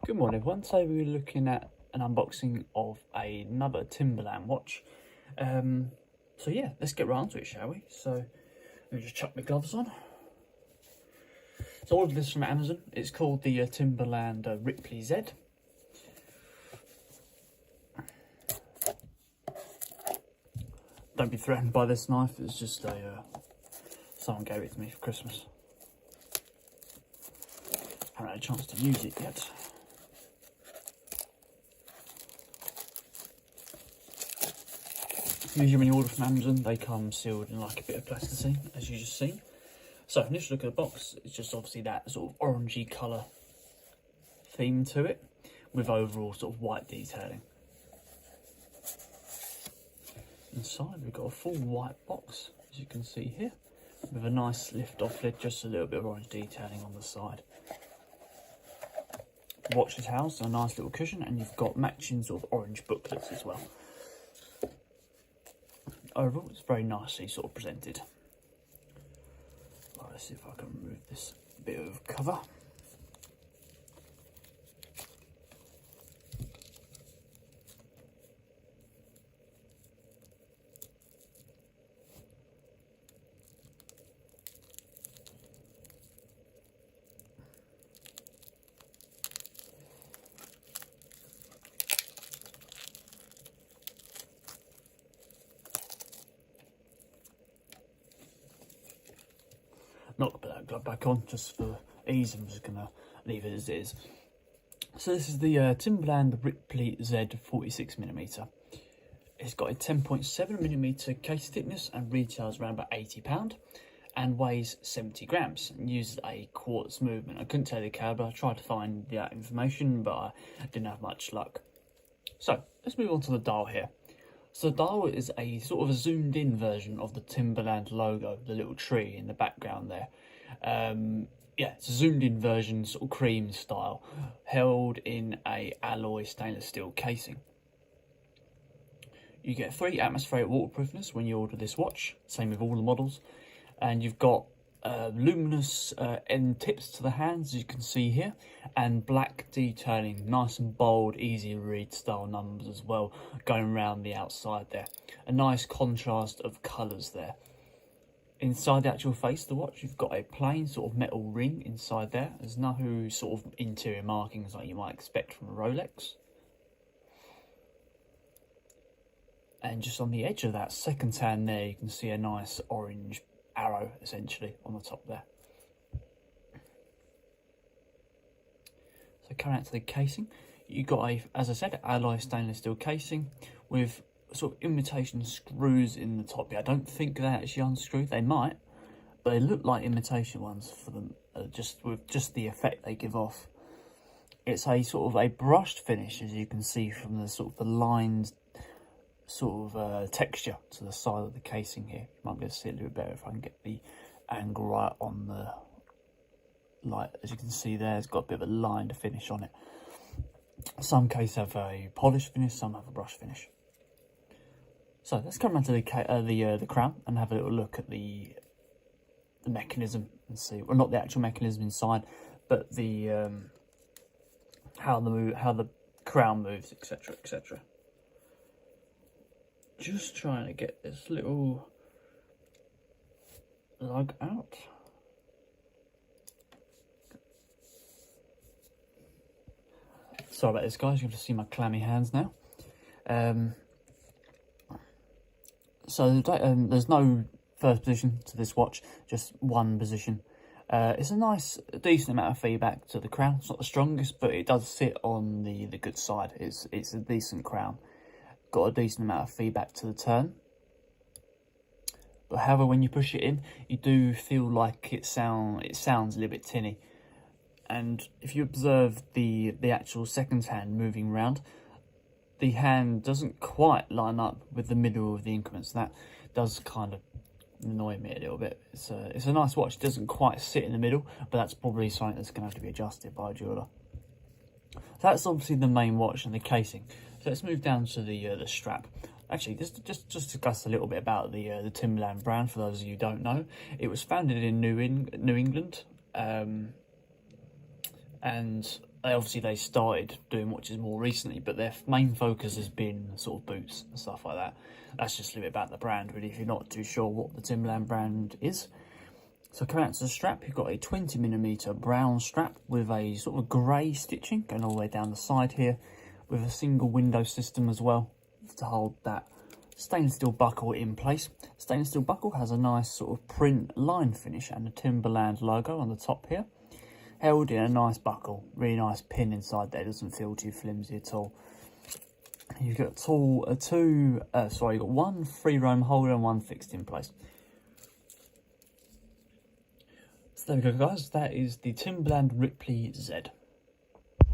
Good morning everyone, today we're looking at an unboxing of another Timberland watch. So yeah, let's get right onto it, shall we? So let me just chuck my gloves on. So I ordered this from Amazon. It's called the Timberland Ripley Z. Don't be threatened by this knife, it's just someone gave it to me for Christmas. Haven't had a chance to use it yet. Usually when you order from Amazon, they come sealed in like a bit of plasticine, as you just seen. So initial look at the box, it's just obviously that sort of orangey colour theme to it, with overall sort of white detailing. Inside we've got a full white box, as you can see here, with a nice lift-off lid, just a little bit of orange detailing on the side. The watch is housed on a nice little cushion, and you've got matching sort of orange booklets as well. Overall, it's very nicely sort of presented. Right, let's see if I can remove this bit of cover. Not going to put that glove back on, just for ease. I'm just going to leave it as is. So this is the Timberland Ripley Z 46mm. It's got a 10.7mm case thickness and retails around about £80 and weighs 70 grams and uses a quartz movement. I couldn't tell you the calibre, I tried to find that information but I didn't have much luck. So let's move on to the dial here. So the dial is a sort of a zoomed in version of the Timberland logo, the little tree in the background there. Yeah, it's a zoomed in version, sort of cream style, held in a alloy stainless steel casing. You get 3 atmospheric waterproofness when you order this watch, same with all the models. And you've got luminous end tips to the hands, as you can see here, and black detailing, nice and bold, easy to read style numbers as well, going around the outside there. A nice contrast of colours there. Inside the actual face of the watch, you've got a plain sort of metal ring inside there. There's no sort of interior markings like you might expect from a Rolex. And just on the edge of that second hand there, you can see a nice orange arrow essentially on the top there. So coming out to the casing, you've got a, as I said, alloy stainless steel casing with sort of imitation screws in the top here. I don't think they actually unscrew, they might, but they look like imitation ones for them, just with just the effect they give off. It's a sort of a brushed finish, as you can see from the sort of the lined sort of texture to the side of the casing here. You might be able to see it a little bit better if I can get the angle right on the light. As you can see there, it's got a bit of a lined finish on it. Some cases have a polished finish, some have a brush finish. So let's come around to the crown and have a little look at the mechanism and see, well, not the actual mechanism inside, but the how the crown moves, etc., etc. Just trying to get this little lug out. Sorry about this, guys. You can see my clammy hands now. So there's no first position to this watch, just one position. It's a nice, decent amount of feedback to the crown. It's not the strongest, but it does sit on the good side. It's a decent crown. Got a decent amount of feedback to the turn. But however, when you push it in, you do feel like it sounds a little bit tinny. And if you observe the actual second hand moving round, the hand doesn't quite line up with the middle of the increments. That does kind of annoy me a little bit. It's a nice watch. It doesn't quite sit in the middle, but that's probably something that's going to have to be adjusted by a jeweller. So that's obviously the main watch and the casing. So let's move down to the strap. Actually, just discuss a little bit about the Timberland brand for those of you who don't know. It was founded in New England, and obviously they started doing watches more recently, but their main focus has been sort of boots and stuff like that. That's just a little bit about the brand, really, if you're not too sure what the Timberland brand is. So coming out to the strap, you've got a 20mm brown strap with a sort of grey stitching going all the way down the side here, with a single window system as well to hold that stainless steel buckle in place. Stainless steel buckle has a nice sort of print line finish and a Timberland logo on the top here, held in a nice buckle, really nice pin inside there, doesn't feel too flimsy at all. You've got you've got one free roam holder and one fixed in place. So there we go, guys, that is the Timberland Ripley Z.